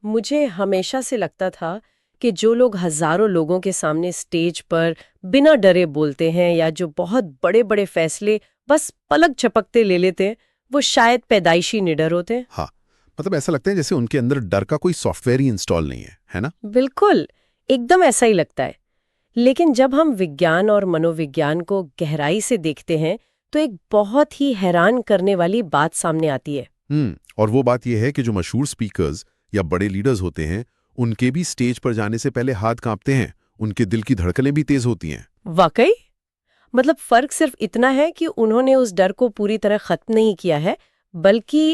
मुझे हमेशा से लगता था कि जो लोग हजारों लोगों के सामने स्टेज पर बिना डरे बोलते हैं या जो बहुत बड़े बड़े फैसले बस पलक झपकते ले लेते हैं, वो शायद पैदाइशी निडर होते हैं। हाँ, मतलब ऐसा लगता है जैसे उनके अंदर डर का कोई सॉफ्टवेयर ही इंस्टॉल नहीं है ना? बिल्कुल, एकदम ऐसा ही लगता है। लेकिन जब हम विज्ञान और मनोविज्ञान को गहराई से देखते हैं तो एक बहुत ही हैरान करने वाली बात सामने आती है। और वो बात यह है कि जो मशहूर स्पीकर्स या बड़े लीडर्स होते हैं, उनके भी स्टेज पर जाने से पहले हाथ कांपते हैं, उनके दिल की धड़कनें भी तेज होती हैं। वाकई, मतलब फर्क सिर्फ इतना है कि उन्होंने उस डर को पूरी तरह खत्म नहीं किया है, बल्कि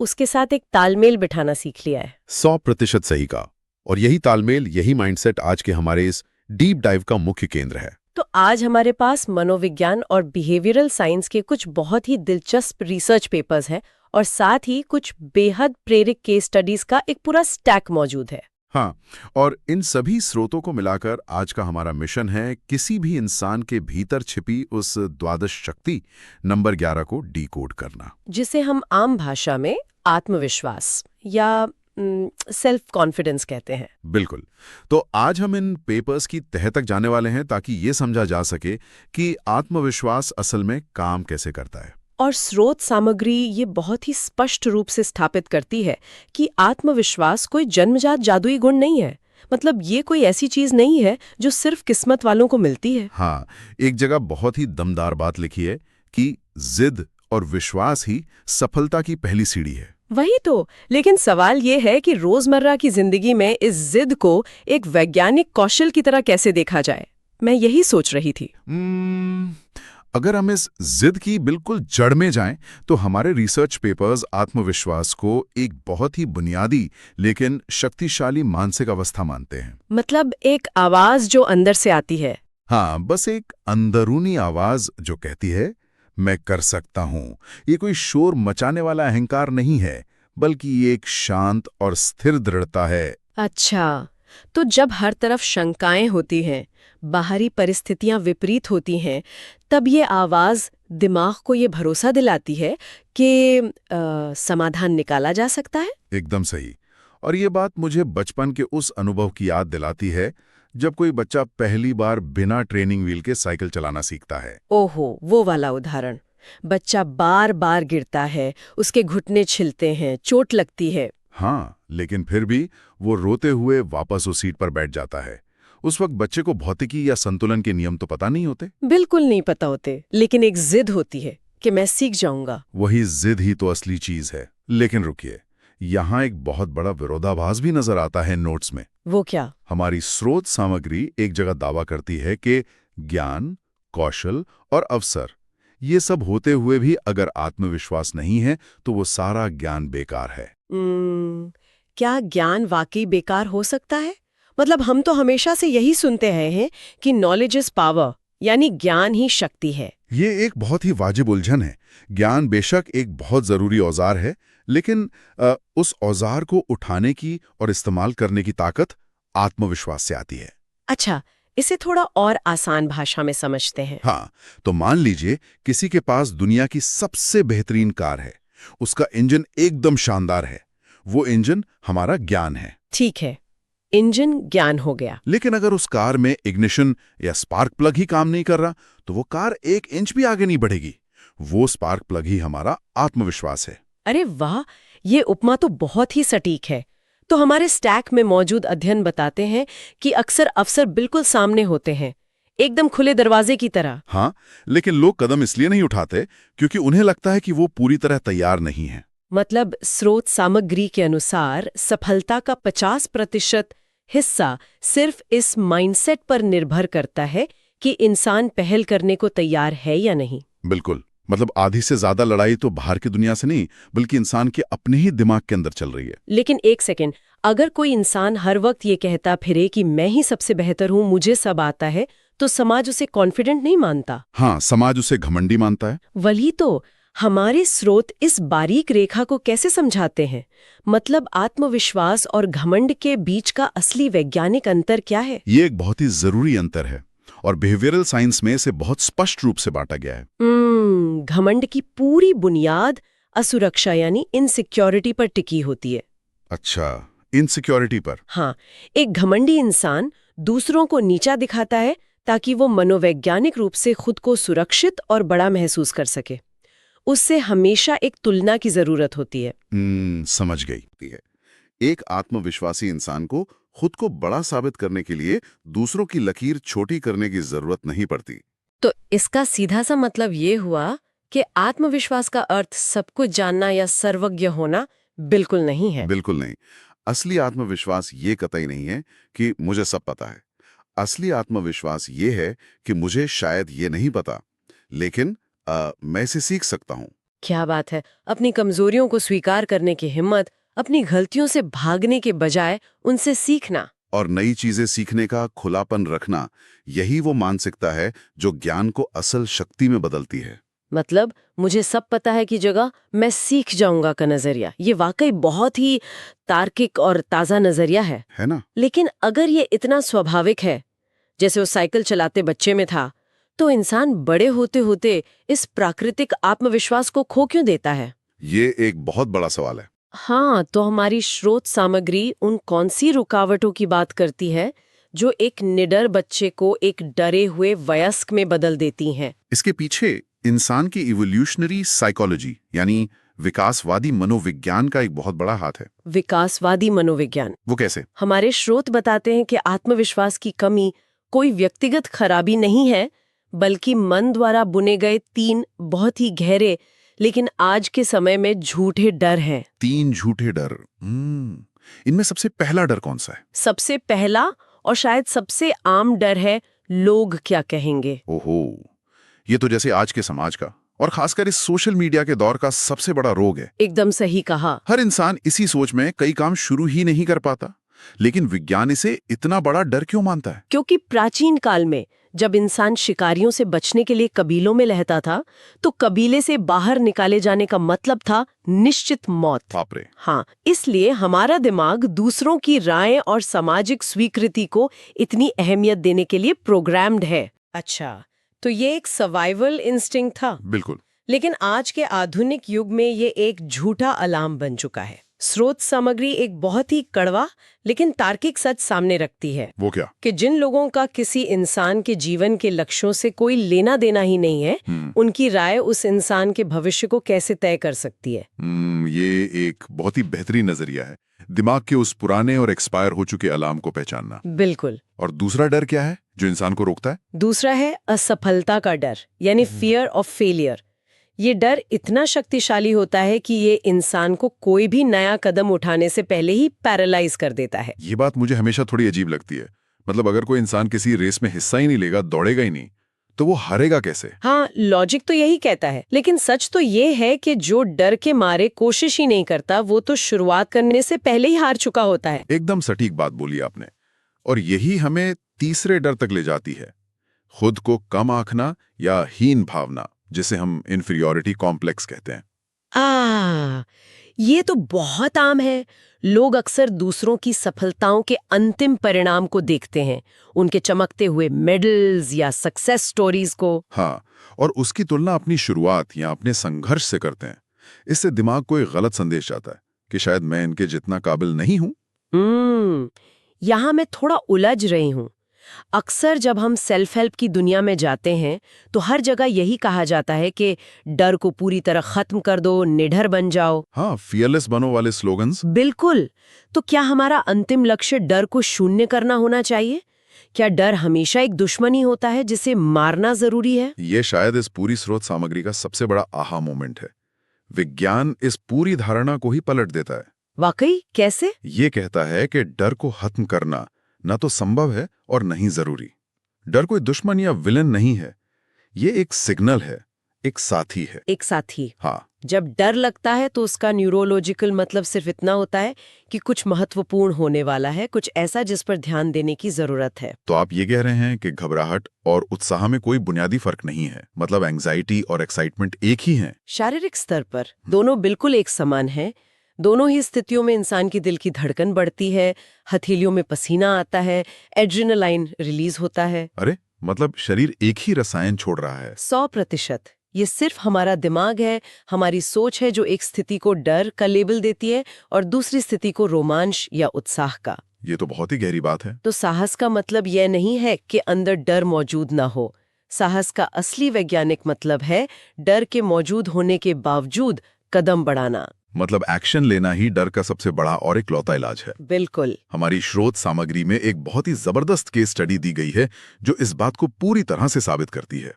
उसके साथ एक तालमेल बिठाना सीख लिया है। 100% सही कहा। और यही तालमेल, यही माइंडसेट आज के हमारे इस डीप डाइव का मुख्य केंद्र है। तो आज हमारे पास मनोविज्ञान और बिहेवियरल साइंस के कुछ बहुत ही दिलचस्प रिसर्च पेपर्स हैं और साथ ही कुछ बेहद प्रेरक केस स्टडीज का एक पूरा स्टैक मौजूद है। हाँ, और इन सभी स्रोतों को मिलाकर आज का हमारा मिशन है किसी भी इंसान के भीतर छिपी उस द्वादश शक्ति नंबर 11 को डीकोड करना, जिसे हम आम भाषा में आत्मविश्वास या सेल्फ कॉन्फिडेंस कहते हैं। बिल्कुल। तो आज हम इन पेपर्स की तह तक जाने वाले हैं ताकि ये समझा जा सके कि आत्मविश्वास असल में काम कैसे करता है। और स्रोत सामग्री ये बहुत ही स्पष्ट रूप से स्थापित करती है कि आत्मविश्वास कोई जन्मजात जादुई गुण नहीं है। मतलब ये कोई ऐसी चीज नहीं है जो सिर्फ किस्मत वालों को मिलती है। हाँ, एक जगह बहुत ही दमदार बात लिखी है कि जिद और विश्वास ही सफलता की पहली सीढ़ी है। वही तो, लेकिन सवाल ये है कि रोजमर्रा की जिंदगी में इस जिद को एक वैज्ञानिक कौशल की तरह कैसे देखा जाए, मैं यही सोच रही थी। अगर हम इस जिद की बिल्कुल जड़ में जाएं, तो हमारे रिसर्च पेपर्स आत्मविश्वास को एक बहुत ही बुनियादी लेकिन शक्तिशाली मानसिक अवस्था मानते हैं। मतलब एक आवाज जो अंदर से आती है। हाँ, बस एक अंदरूनी आवाज जो कहती है मैं कर सकता हूं। ये कोई शोर मचाने वाला अहंकार नहीं है, बल्कि ये एक शांत और स्थिर दृढ़ता है। अच्छा, तो जब हर तरफ शंकाएं होती हैं, बाहरी परिस्थितियां विपरीत होती हैं, तब ये आवाज दिमाग को ये भरोसा दिलाती है कि समाधान निकाला जा सकता है। एकदम सही। और ये बात मुझे बचपन के उस अनुभव की याद दिलाती है जब कोई बच्चा पहली बार बिना ट्रेनिंग व्हील के साइकिल चलाना सीखता है। ओहो, वो वाला उदाहरण। बच्चा बार बार गिरता है, उसके घुटने छिलते हैं, चोट लगती है। हाँ, लेकिन फिर भी वो रोते हुए वापस उस सीट पर बैठ जाता है। उस वक्त बच्चे को भौतिकी या संतुलन के नियम तो पता नहीं होते। बिल्कुल नहीं पता होते, लेकिन एक जिद होती है कि मैं सीख जाऊंगा। वही जिद ही तो असली चीज है। लेकिन रुकिए, यहाँ एक बहुत बड़ा विरोधाभास भी नजर आता है नोट्स में। वो क्या? हमारी स्रोत सामग्री एक जगह दावा करती है कि ज्ञान, कौशल और अवसर, ये सब होते हुए भी अगर आत्मविश्वास नहीं है तो वो सारा ज्ञान बेकार है। क्या ज्ञान वाकई बेकार हो सकता है? मतलब हम तो हमेशा से यही सुनते आए हैं कि नॉलेज इज पावर, यानी ज्ञान ही शक्ति है। ये एक बहुत ही वाजिब उलझन है। ज्ञान बेशक एक बहुत जरूरी औजार है, लेकिन उस औजार को उठाने की और इस्तेमाल करने की ताकत आत्मविश्वास से आती है। अच्छा, इसे थोड़ा और आसान भाषा में समझते हैं। हाँ, तो मान लीजिए किसी के पास दुनिया की सबसे बेहतरीन कार है, उसका इंजन एकदम शानदार है। वो इंजन हमारा ज्ञान है। ठीक है, इंजन ज्ञान हो गया। लेकिन अगर उस कार में इग्निशन या स्पार्क प्लग ही काम नहीं कर रहा, तो वो कार 1 इंच भी आगे नहीं बढ़ेगी। वो स्पार्क प्लग ही हमारा आत्मविश्वास है। अरे वाह, ये उपमा तो बहुत ही सटीक है। तो हमारे स्टैक में मौजूद अध्ययन बताते हैं कि अक्सर अवसर बिल्कुल सामने होते हैं, एकदम खुले दरवाजे की तरह। हाँ, लेकिन लोग कदम इसलिए नहीं उठाते क्योंकि उन्हें लगता है कि वो पूरी तरह तैयार नहीं है। मतलब स्रोत सामग्री के अनुसार सफलता का 50% हिस्सा सिर्फ इस माइंडसेट पर निर्भर करता है कि इंसान पहल करने को तैयार है या नहीं। बिल्कुल। मतलब आधी से ज्यादा लड़ाई तो बाहर की दुनिया से नहीं, बल्कि इंसान के अपने ही दिमाग के अंदर चल रही है। लेकिन एक सेकेंड, अगर कोई इंसान हर वक्त ये कहता फिरे कि मैं ही सबसे बेहतर हूं, मुझे सब आता है, तो समाज उसे कॉन्फिडेंट नहीं मानता। हाँ, समाज उसे घमंडी मानता है। वही तो, हमारे स्रोत इस बारीक रेखा को कैसे समझाते हैं? मतलब आत्मविश्वास और घमंड के बीच का असली वैज्ञानिक अंतर क्या है? ये एक बहुत ही जरूरी अंतर है और बिहेवियरल साइंस में इसे बहुत स्पष्ट रूप से बांटा गया है। घमंड की पूरी बुनियाद असुरक्षा यानी इनसिक्योरिटी पर टिकी होती है। अच्छा, इनसिक्योरिटी पर। हाँ, एक घमंडी इंसान दूसरों को नीचा दिखाता है ताकि वो मनोवैज्ञानिक रूप से खुद को सुरक्षित और बड़ा महसूस कर सके। उससे हमेशा एक तुलना की जरूरत होती है। समझ गई है। एक आत्मविश्वासी इंसान को खुद को बड़ा साबित करने के लिए दूसरों की लकीर छोटी करने की जरूरत नहीं पड़ती। तो इसका सीधा सा मतलब ये हुआ कि आत्मविश्वास का अर्थ सब कुछ जानना या सर्वज्ञ होना बिल्कुल नहीं है। बिल्कुल नहीं। असली आत्मविश्वास ये कतई नहीं है कि मुझे सब पता है। असली आत्मविश्वास ये है कि मुझे शायद ये नहीं पता, लेकिन मैं इसे सीख सकता हूँ। क्या बात है! अपनी कमजोरियों को स्वीकार करने की हिम्मत, अपनी गलतियों से भागने के बजाय उनसे सीखना और नई चीजें सीखने का खुलापन रखना, यही वो मानसिकता है जो ज्ञान को असल शक्ति में बदलती है। मतलब मुझे सब पता है की जगह मैं सीख जाऊंगा का नजरिया, ये वाकई बहुत ही तार्किक और ताजा नजरिया है ना? लेकिन अगर ये इतना स्वाभाविक है, जैसे वो साइकिल चलाते बच्चे में था, तो इंसान बड़े होते होते इस प्राकृतिक आत्मविश्वास को खो क्यों देता है? ये एक बहुत बड़ा सवाल है। हाँ, तो हमारी स्रोत सामग्री उन कौन सी रुकावटों की बात करती है जो एक निडर बच्चे को एक डरे हुए वयस्क में बदल देती हैं? इसके पीछे इंसान की इवोल्यूशनरी साइकोलॉजी यानी विकासवादी मनोविज्ञान का एक बहुत बड़ा हाथ है। विकासवादी मनोविज्ञान? वो कैसे? हमारे स्रोत बताते हैं कि आत्मविश्वास की कमी कोई व्यक्तिगत खराबी नहीं है, बल्कि मन द्वारा बुने गए 3 बहुत ही गहरे लेकिन आज के समय में झूठे डर हैं। 3 झूठे डर। इनमें सबसे पहला डर कौन सा है? सबसे पहला और शायद सबसे आम डर है, लोग क्या कहेंगे। ओहो, ये तो जैसे आज के समाज का और खासकर इस सोशल मीडिया के दौर का सबसे बड़ा रोग है। एकदम सही कहा। हर इंसान इसी सोच में कई काम शुरू ही नहीं कर पाता। लेकिन विज्ञान इसे इतना बड़ा डर क्यों मानता है? क्योंकि प्राचीन काल में जब इंसान शिकारियों से बचने के लिए कबीलों में रहता था, तो कबीले से बाहर निकाले जाने का मतलब था निश्चित मौत। बाप रे। हाँ, इसलिए हमारा दिमाग दूसरों की राय और सामाजिक स्वीकृति को इतनी अहमियत देने के लिए प्रोग्राम्ड है। अच्छा, तो ये एक सर्वाइवल इंस्टिंक्ट था। बिल्कुल। लेकिन आज के आधुनिक युग में ये एक झूठा अलार्म बन चुका है। स्रोत सामग्री एक बहुत ही कड़वा लेकिन तार्किक सच सामने रखती है। वो क्या? कि जिन लोगों का किसी इंसान के जीवन के लक्ष्यों से कोई लेना देना ही नहीं है, उनकी राय उस इंसान के भविष्य को कैसे तय कर सकती है। ये एक बहुत ही बेहतरीन नजरिया है, दिमाग के उस पुराने और एक्सपायर हो चुके अलार्म को पहचानना। बिल्कुल। और दूसरा डर क्या है जो इंसान को रोकता है? दूसरा है असफलता का डर, यानी फियर ऑफ फेलियर। ये डर इतना शक्तिशाली होता है कि ये इंसान को कोई भी नया कदम उठाने से पहले ही पैरालाइज कर देता है। ये बात मुझे हमेशा थोड़ी अजीब लगती है। मतलब अगर कोई इंसान किसी रेस में हिस्सा ही नहीं लेगा, दौड़ेगा ही नहीं, तो वो हारेगा कैसे? हाँ, लॉजिक तो यही कहता है, लेकिन सच तो ये है कि जो डर के मारे कोशिश ही नहीं करता, वो तो शुरुआत करने से पहले ही हार चुका होता है। एकदम सटीक बात बोली आपने। और यही हमें तीसरे डर तक ले जाती है, खुद को कम आंकना या हीन भावना, जिसे हम इन्फीरियोरिटी कॉम्प्लेक्स कहते हैं। ये तो बहुत आम है। लोग अक्सर दूसरों की सफलताओं के अंतिम परिणाम को देखते हैं, उनके चमकते हुए मेडल्स या सक्सेस स्टोरीज को। हाँ, और उसकी तुलना अपनी शुरुआत या अपने संघर्ष से करते हैं। इससे दिमाग को एक गलत संदेश आता है कि शायद मैं इनके जितना काबिल नहीं हूं। यहाँ मैं थोड़ा उलझ रही हूँ। अक्सर जब हम सेल्फ हेल्प की दुनिया में जाते हैं, तो हर जगह यही कहा जाता है कि डर को पूरी तरह खत्म कर दो, निडर बन जाओ। हाँ, फियरलेस बनो वाले स्लोगन्स। बिल्कुल। तो क्या हमारा अंतिम लक्ष्य डर को शून्य करना होना चाहिए? क्या डर हमेशा एक दुश्मनी होता है जिसे मारना जरूरी है? ये शायद इस पूरी स्रोत सामग्री का सबसे बड़ा आहा मोमेंट है। विज्ञान इस पूरी धारणा को ही पलट देता है। वाकई? कैसे? ये कहता है कि डर को खत्म करना ना तो संभव है और नहीं जरूरी। डर कोई दुश्मन या विलन नहीं है, ये एक सिग्नल है, एक साथी है। एक साथी। हाँ। जब डर लगता है तो उसका न्यूरोलॉजिकल मतलब सिर्फ इतना होता है कि कुछ महत्वपूर्ण होने वाला है, कुछ ऐसा जिस पर ध्यान देने की जरूरत है। तो आप ये कह रहे हैं कि घबराहट और उत्साह में कोई बुनियादी फर्क नहीं है, मतलब एंजाइटी और एक्साइटमेंट एक ही हैं। शारीरिक स्तर पर दोनों बिल्कुल एक समान है। दोनों ही स्थितियों में इंसान की दिल की धड़कन बढ़ती है, हथेलियों में पसीना आता है, एड्रेनालाइन रिलीज होता है। अरे, मतलब शरीर एक ही रसायन छोड़ रहा है। 100%। ये सिर्फ हमारा दिमाग है, हमारी सोच है जो एक स्थिति को डर का लेबल देती है और दूसरी स्थिति को रोमांच या उत्साह का। ये तो बहुत ही गहरी बात है। तो साहस का मतलब यह नहीं है कि अंदर डर मौजूद ना हो। साहस का असली वैज्ञानिक मतलब है डर के मौजूद होने के बावजूद कदम बढ़ाना। मतलब एक्शन लेना ही डर का सबसे बड़ा और इकलौता इलाज है। बिल्कुल। हमारी स्रोत सामग्री में एक बहुत ही जबरदस्त केस स्टडी दी गई है जो इस बात को पूरी तरह से साबित करती है।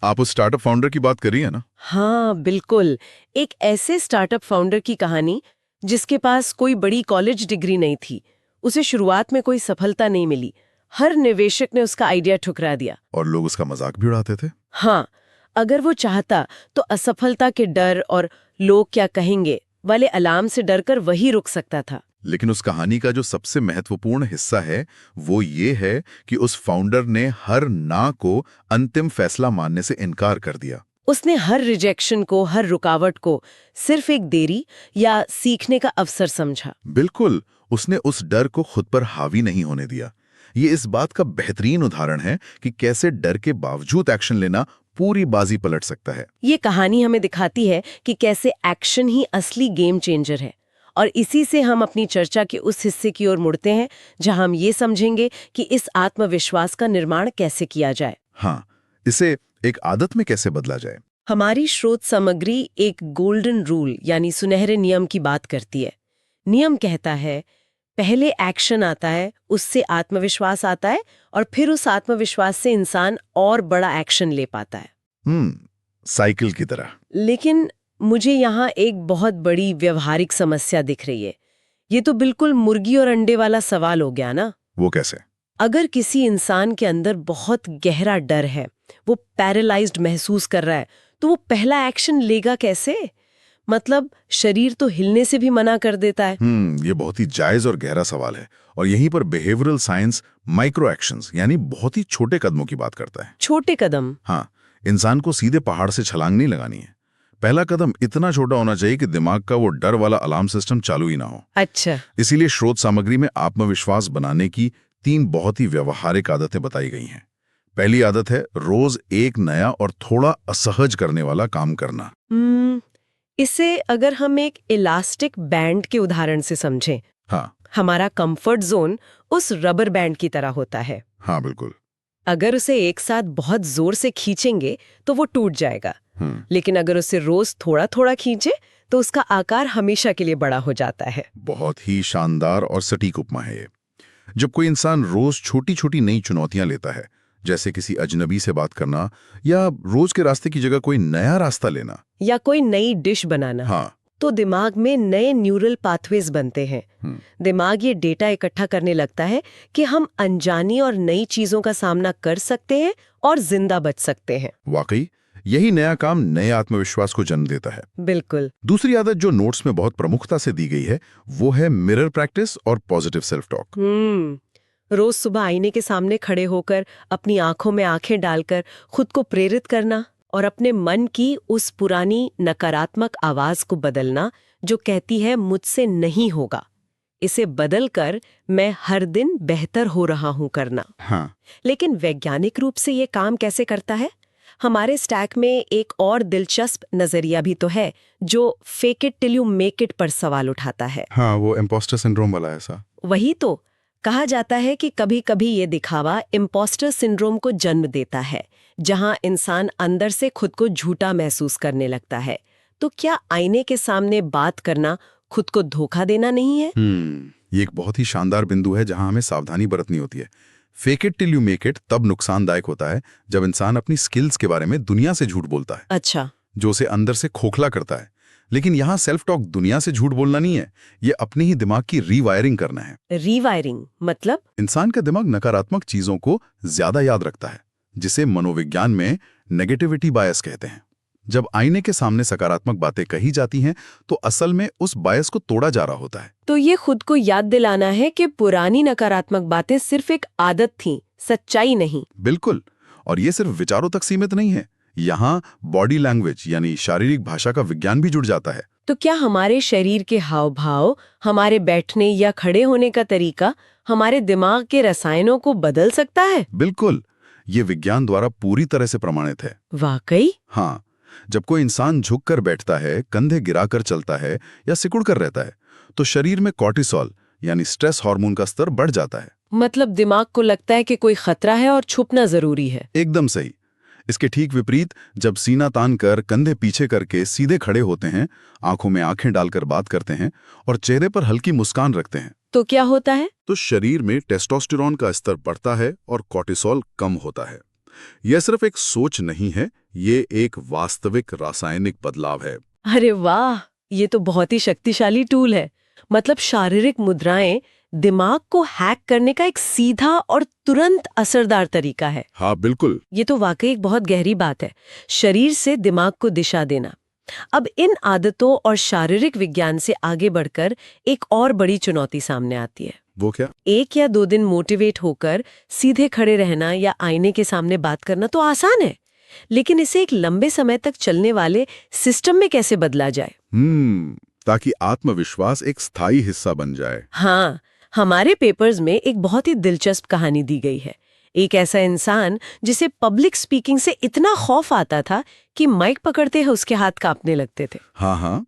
आप उस स्टार्टअप फाउंडर की बात कर रही है ना? हाँ बिल्कुल, एक ऐसे स्टार्टअप फाउंडर की कहानी जिसके पास कोई बड़ी कॉलेज डिग्री नहीं थी। उसे शुरुआत में कोई सफलता नहीं मिली, हर निवेशक ने उसका आइडिया ठुकरा दिया। और लोग उसका मजाक भी उड़ाते थे। हाँ, अगर वो चाहता तो असफलता के डर और लोग क्या कहेंगे वाले अलार्म से डरकर वही रुक सकता था। लेकिन उस कहानी का जो सबसे महत्वपूर्ण हिस्सा है वो ये है कि उस फाउंडर ने हर ना को अंतिम फैसला मानने से इनकार कर दिया। उसने हर रिजेक्शन को, हर रुकावट को सिर्फ एक देरी या सीखने का अवसर समझा। बिल्कुल, उसने उस डर को खुद पर हावी नहीं होने दिया। ये इस बात का बेहतरीन उदाहरण है कि कैसे डर के बावजूद एक्शन लेना पूरी बाजी पलट सकता है। ये कहानी हमें दिखाती है कि कैसे एक्शन ही असली गेम चेंजर है। और इसी से हम अपनी चर्चा के उस हिस्से की ओर मुड़ते हैं जहां हम ये समझेंगे कि इस आत्मविश्वास का निर्माण कैसे किया जाए। हाँ, इसे एक आदत में कैसे बदला जाए। हमारी स्रोत सामग्री एक गोल्डन रूल यानी सुनहरे नियम की बात करती है। नियम कहता है पहले एक्शन आता है, उससे आत्मविश्वास आता है और फिर उस आत्मविश्वास से इंसान और बड़ा एक्शन ले पाता है। साइकिल की तरह। लेकिन मुझे यहाँ एक बहुत बड़ी व्यवहारिक समस्या दिख रही है। ये तो बिल्कुल मुर्गी और अंडे वाला सवाल हो गया ना। वो कैसे? अगर किसी इंसान के अंदर बहुत गहरा डर है, वो पैरालाइज्ड महसूस कर रहा है, तो वो पहला एक्शन लेगा कैसे? मतलब शरीर तो हिलने से भी मना कर देता है। ये बहुत ही जायज और गहरा सवाल है और यहीं पर बिहेवियरल साइंस माइक्रो एक्शंस यानी बहुत ही छोटे कदमों की बात करता है। छोटे कदम? हाँ, इंसान को सीधे पहाड़ से छलांग नहीं लगानी है। पहला कदम इतना छोटा होना चाहिए कि दिमाग का वो डर वाला अलार्म सिस्टम चालू ही ना हो। अच्छा। इसीलिए स्रोत सामग्री में आत्मविश्वास बनाने की 3 बहुत ही व्यवहारिक आदतें बताई गई हैं। पहली आदत है रोज एक नया और थोड़ा असहज करने वाला काम करना। इसे अगर हम एक इलास्टिक बैंड के उदाहरण से समझें, हाँ, हमारा कंफर्ट जोन उस रबर बैंड की तरह होता है। हाँ बिल्कुल। अगर उसे एक साथ बहुत जोर से खींचेंगे तो वो टूट जाएगा, लेकिन अगर उसे रोज थोड़ा थोड़ा खींचे तो उसका आकार हमेशा के लिए बड़ा हो जाता है। बहुत ही शानदार और सटीक उपमा है ये। जब कोई इंसान रोज छोटी छोटी नई चुनौतियां लेता है, जैसे किसी अजनबी से बात करना या रोज के रास्ते की जगह कोई नया रास्ता लेना या कोई नई डिश बनाना, हाँ, तो दिमाग में नए न्यूरल पाथवेज बनते हैं। दिमाग ये डेटा इकट्ठा करने लगता है कि हम अनजानी और नई चीजों का सामना कर सकते हैं और जिंदा बच सकते हैं। वाकई यही नया काम नए आत्मविश्वास को जन्म देता है। बिल्कुल। दूसरी आदत जो नोट्स में बहुत प्रमुखता से दी गई है वो है मिरर प्रैक्टिस और पॉजिटिव सेल्फ टॉक। रोज सुबह आईने के सामने खड़े होकर अपनी आंखों में आंखें डालकर खुद को प्रेरित करना और अपने मन की उस पुरानी नकारात्मक आवाज को बदलना जो कहती है मुझसे नहीं होगा, इसे बदलकर मैं हर दिन बेहतर हो रहा हूं करना। हाँ। लेकिन वैज्ञानिक रूप से ये काम कैसे करता है? हमारे स्टैक में एक और दिलचस्प नजरिया भी तो है जो fake it till you make it पर सवाल उठाता है। हाँ, वो इम्पोस्टर सिंड्रोम वाला ऐसा। वही तो कहा जाता है कि कभी-कभी ये दिखावा इम्पोस्टर सिंड्रोम को जन्म देता है, जहां इंसान अंदर से खुद को झूठा महसूस करने लगता है। तो क्या आईने के सामने बात करना खुद को धोखा देना नहीं है? ये एक बहुत ही शानदार बिंदु है जहां हमें सावधानी बरतनी होती है। Fake it till you make it तब नुकसानदायक होता है जब इंसान अपनी स्किल्स के बारे में दुनिया से झूठ बोलता है। अच्छा। जो उसे अंदर से खोखला करता है। लेकिन यहाँ सेल्फ टॉक दुनिया से झूठ बोलना नहीं है, ये अपने ही दिमाग की रीवायरिंग करना है। रीवायरिंग मतलब? इंसान का दिमाग नकारात्मक चीजों को ज्यादा याद रखता है, जिसे मनोविज्ञान में नेगेटिविटी बायस कहते हैं। जब आईने के सामने सकारात्मक बातें कही जाती हैं तो असल में उस बायस को तोड़ा जा रहा होता है। तो ये खुद को याद दिलाना है कि पुरानी नकारात्मक बातें सिर्फ एक आदत थीं, सच्चाई नहीं। बिल्कुल। और ये सिर्फ विचारों तक सीमित नहीं है, यहाँ बॉडी लैंग्वेज यानी शारीरिक भाषा का विज्ञान भी जुड़ जाता है। तो क्या हमारे शरीर के हाव भाव, हमारे बैठने या खड़े होने का तरीका हमारे दिमाग के रसायनों को बदल सकता है? बिल्कुल। ये विज्ञान द्वारा पूरी तरह से प्रमाणित है। वाकई? हाँ, जब कोई इंसान झुककर बैठता है, कंधे गिराकर चलता है या सिकुड़कर रहता है, तो शरीर में कॉर्टिसोल यानी स्ट्रेस हार्मोन का स्तर बढ़ जाता है। मतलब दिमाग को लगता है कि कोई खतरा है और छुपना जरूरी है। एकदम सही। इसके ठीक विपरीत जब सीना तान कर कंधे पीछे करके सीधे खड़े होते हैं, आंखों में आंखें डालकर बात करते हैं और चेहरे पर हल्की मुस्कान रखते हैं, तो क्या होता है? तो शरीर में टेस्टोस्टेरोन का स्तर बढ़ता है और कॉर्टिसोल कम होता है। यह सिर्फ एक सोच नहीं है, ये एक वास्तविक रासायनिक बदलाव है। अरे वाह, ये तो बहुत ही शक्तिशाली टूल है। मतलब शारीरिक मुद्राएं दिमाग को हैक करने का एक सीधा और तुरंत असरदार तरीका है। हाँ बिल्कुल। ये तो वाकई एक बहुत गहरी बात है, शरीर से दिमाग को दिशा देना। अब इन आदतों और शारीरिक विज्ञान से आगे बढ़कर एक और बड़ी चुनौती सामने आती है। वो क्या? 1 या 2 दिन मोटिवेट होकर सीधे खड़े रहना या आईने के सामने बात करना तो आसान है, लेकिन इसे एक लंबे समय तक चलने वाले सिस्टम में कैसे बदला जाए? ताकि आत्मविश्वास एक स्थायी हिस्सा बन जाए। हाँ, हमारे पेपर्स में एक बहुत ही दिलचस्प कहानी दी गई है। एक ऐसा इंसान जिसे पब्लिक स्पीकिंग से इतना खौफ आता था कि माइक पकड़ते हैं उसके हाथ कांपने लगते थे। हाँ,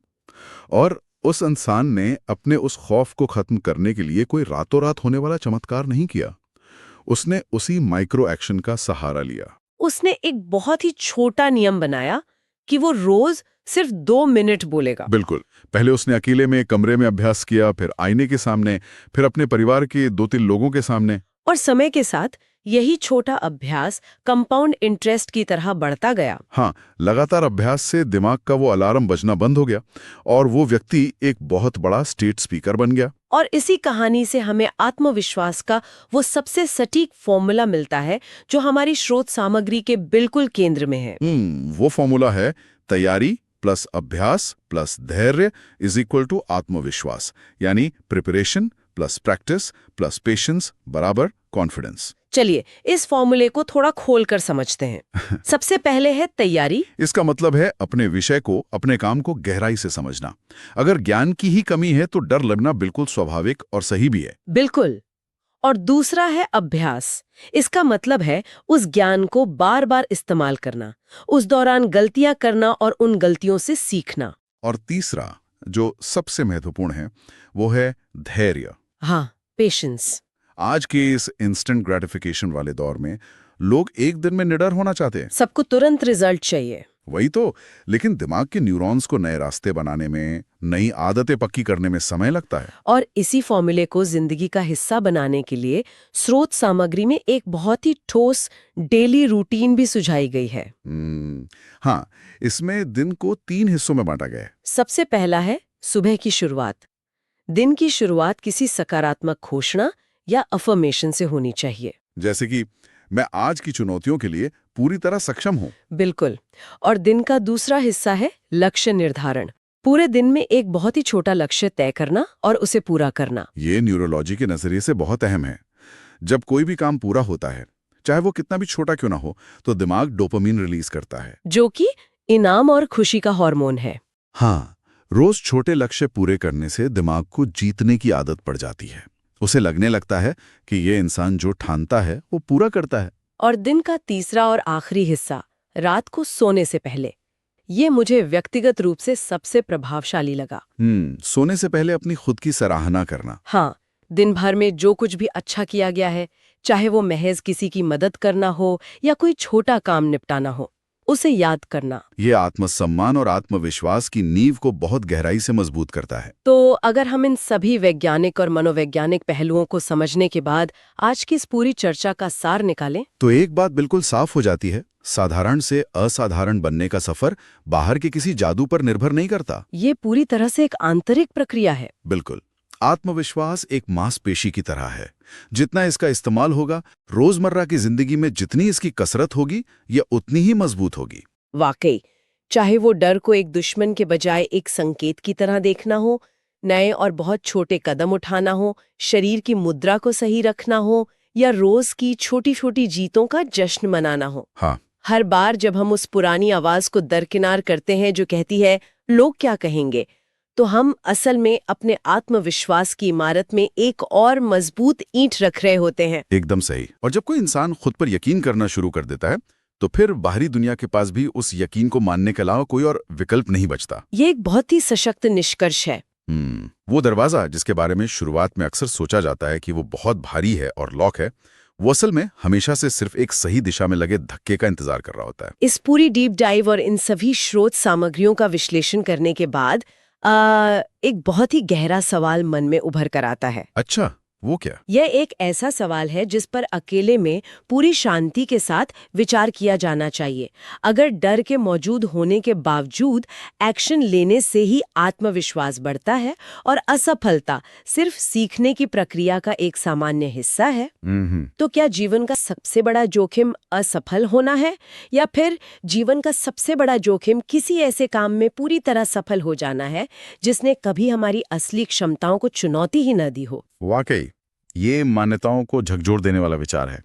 और उस इंसान ने अपने उस खौफ को खत्म करने के लिए कोई रातों रात होने वाला चमत्कार नहीं किया। उसने उसी माइक्रो एक्शन का सहारा लिया। उसने एक बहुत ही छोटा नियम बनाया कि वो रोज सिर्फ 2 मिनट बोलेगा। बिल्कुल। पहले उसने अकेले में कमरे में अभ्यास किया, फिर आईने के सामने, फिर अपने परिवार के 2-3 लोगों के सामने। और समय के साथ यही छोटा अभ्यास कंपाउंड इंटरेस्ट की तरह बढ़ता गया। हाँ, लगातार अभ्यास से दिमाग का वो अलार्म बजना बंद हो गया और वो व्यक्ति एक बहुत बड़ा स्टेट स्पीकर बन गया। और इसी कहानी से हमें आत्मविश्वास का वो सबसे सटीक फॉर्मूला मिलता है जो हमारी स्रोत सामग्री के बिल्कुल केंद्र में है। वो फॉर्मूला है तैयारी प्लस अभ्यास प्लस धैर्य इज इक्वल टू आत्मविश्वास, यानी preparation plus practice plus patience बराबर कॉन्फिडेंस। चलिए इस फॉर्मूले को थोड़ा खोलकर समझते हैं। सबसे पहले है तैयारी। इसका मतलब है अपने विषय को, अपने काम को गहराई से समझना। अगर ज्ञान की ही कमी है तो डर लगना बिल्कुल स्वाभाविक और सही भी है। बिल्कुल। और दूसरा है अभ्यास। इसका मतलब है उस ज्ञान को बार बार इस्तेमाल करना, उस दौरान गलतियां करना और उन गलतियों से सीखना। और तीसरा जो सबसे महत्वपूर्ण है वो है धैर्य। हाँ, पेशेंस। आज के इस इंस्टेंट ग्रेटिफिकेशन वाले दौर में लोग एक दिन में निडर होना चाहते हैं। सबको तुरंत रिजल्ट चाहिए। वही तो, लेकिन दिमाग के न्यूरॉन्स को नए रास्ते बनाने में, नई आदतें पक्की करने में समय लगता है। और इसी फॉर्मूले को जिंदगी का हिस्सा बनाने के लिए स्रोत सामग्री में एक बहुत ही ठोस डेली रूटीन भी सुझाई गई है। हाँ, इसमें दिन को 3 हिस्सों में बांटा गया है। सबसे पहला है सुबह की शुरुआत। दिन की शुरुआत किसी सकारात्मक घोषणा या अफर्मेशन से होनी चाहिए, जैसे कि मैं आज की चुनौतियों के लिए पूरी तरह सक्षम हूँ। बिल्कुल। और दिन का दूसरा हिस्सा है लक्ष्य निर्धारण। पूरे दिन में एक बहुत ही छोटा लक्ष्य तय करना और उसे पूरा करना। ये न्यूरोलॉजी के नजरिए से बहुत अहम है। जब कोई भी काम पूरा होता है, चाहे वो कितना भी छोटा क्यों ना हो, तो दिमाग डोपामिन रिलीज करता है, जो कि इनाम और खुशी का हार्मोन है। हाँ, रोज छोटे लक्ष्य पूरे करने से दिमाग को जीतने की आदत पड़ जाती है। उसे लगने लगता है कि ये इंसान जो ठानता है वो पूरा करता है। और दिन का तीसरा और आखिरी हिस्सा, रात को सोने से पहले, ये मुझे व्यक्तिगत रूप से सबसे प्रभावशाली लगा। सोने से पहले अपनी खुद की सराहना करना। हाँ, दिन भर में जो कुछ भी अच्छा किया गया है, चाहे वो महज किसी की मदद करना हो या कोई छोटा काम निपटाना हो, उसे याद करना। ये आत्मसम्मान और आत्मविश्वास की नींव को बहुत गहराई से मजबूत करता है। तो अगर हम इन सभी वैज्ञानिक और मनोवैज्ञानिक पहलुओं को समझने के बाद आज की इस पूरी चर्चा का सार निकालें, तो एक बात बिल्कुल साफ हो जाती है, साधारण से असाधारण बनने का सफर बाहर के किसी जादू पर निर्भर नहीं करता। ये पूरी तरह से एक आंतरिक प्रक्रिया है। बिल्कुल। आत्मविश्वास एक मांसपेशी की तरह है। जितना इसका इस्तेमाल होगा, रोजमर्रा की जिंदगी में जितनी इसकी कसरत होगी, यह उतनी ही मजबूत होगी। वाकई, चाहे वो डर को एक दुश्मन के बजाय एक संकेत की तरह देखना हो, नए और बहुत छोटे कदम उठाना हो, शरीर की मुद्रा को सही रखना हो, या रोज की छोटी छोटी जीतों का जश्न मनाना हो। हाँ, हर बार जब हम उस पुरानी आवाज को दरकिनार करते हैं जो कहती है लोग क्या कहेंगे, तो हम असल में अपने आत्मविश्वास की इमारत में एक और मजबूत ईंट रख रहे होते हैं। एकदम सही। और जब कोई इंसान खुद पर यकीन करना शुरू कर देता है तो फिर बाहरी दुनिया के पास भी उस यकीन को मानने के अलावा कोई और विकल्प नहीं बचता। ये एक बहुत ही सशक्त निष्कर्ष है। वो दरवाजा जिसके बारे में शुरुआत में अक्सर सोचा जाता है कि वो बहुत भारी है और लॉक है, वो असल में हमेशा से सिर्फ एक सही दिशा में लगे धक्के का इंतजार कर रहा होता है। इस पूरी डीप डाइव और इन सभी स्रोत सामग्रियों का विश्लेषण करने के बाद एक बहुत ही गहरा सवाल मन में उभर कर आता है। अच्छा, वो क्या? यह एक ऐसा सवाल है जिस पर अकेले में पूरी शांति के साथ विचार किया जाना चाहिए। अगर डर के मौजूद होने के बावजूद एक्शन लेने से ही आत्मविश्वास बढ़ता है और असफलता सिर्फ सीखने की प्रक्रिया का एक सामान्य हिस्सा है, तो क्या जीवन का सबसे बड़ा जोखिम असफल होना है, या फिर जीवन का सबसे बड़ा जोखिम किसी ऐसे काम में पूरी तरह सफल हो जाना है जिसने कभी हमारी असली क्षमताओं को चुनौती ही न दी हो? वाकई ये मान्यताओं को झकझोर देने वाला विचार है।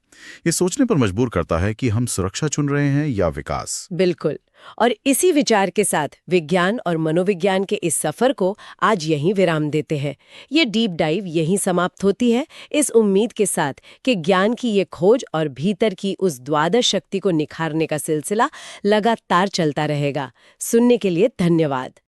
ये सोचने पर मजबूर करता है कि हम सुरक्षा चुन रहे हैं या विकास। बिल्कुल। और इसी विचार के साथ विज्ञान और मनोविज्ञान के इस सफर को आज यहीं विराम देते हैं। ये डीप डाइव यहीं समाप्त होती है, इस उम्मीद के साथ कि ज्ञान की ये खोज और भीतर की उस द्वादश शक्ति को निखारने का सिलसिला लगातार चलता रहेगा। सुनने के लिए धन्यवाद।